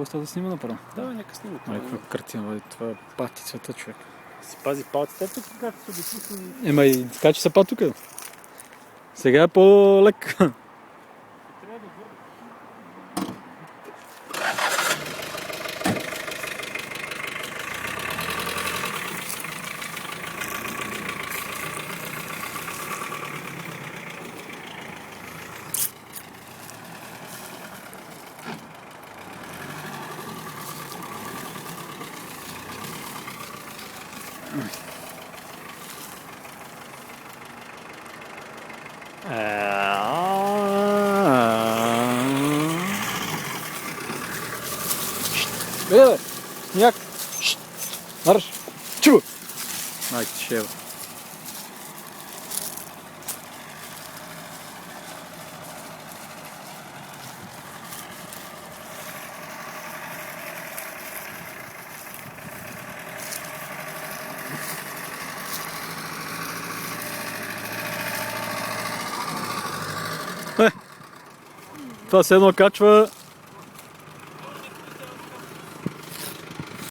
оставя да снима направо. Давай, нека снима. Каква картина, бе, това е пати цвета, човек. Си пази палците, тук както са ги пуснали. Ема и така, че са па тук. Сега е по-лек. Трябва да върна. Бе, сняг! Марш! Чу! Майка ти шева. Това се едно качва